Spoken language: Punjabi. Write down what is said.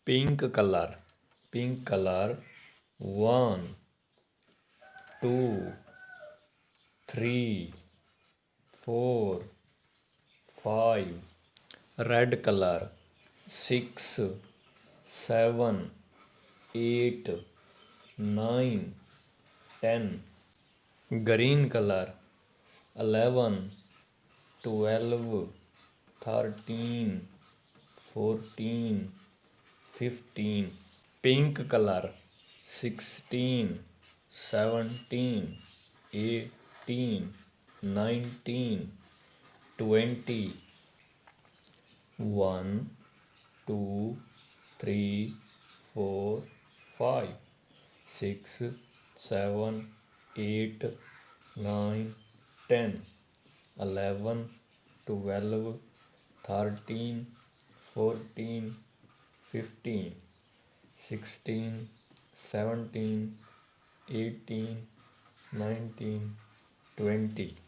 pink color 1 2 3 4 5 red color 6 7 8 9 10 green color 11 12 13 14 15 pink color 16 17 18 19 20 1 2 3 4 5 6 7 8 9 10 11 12 13 14 15 16 17 18 19 20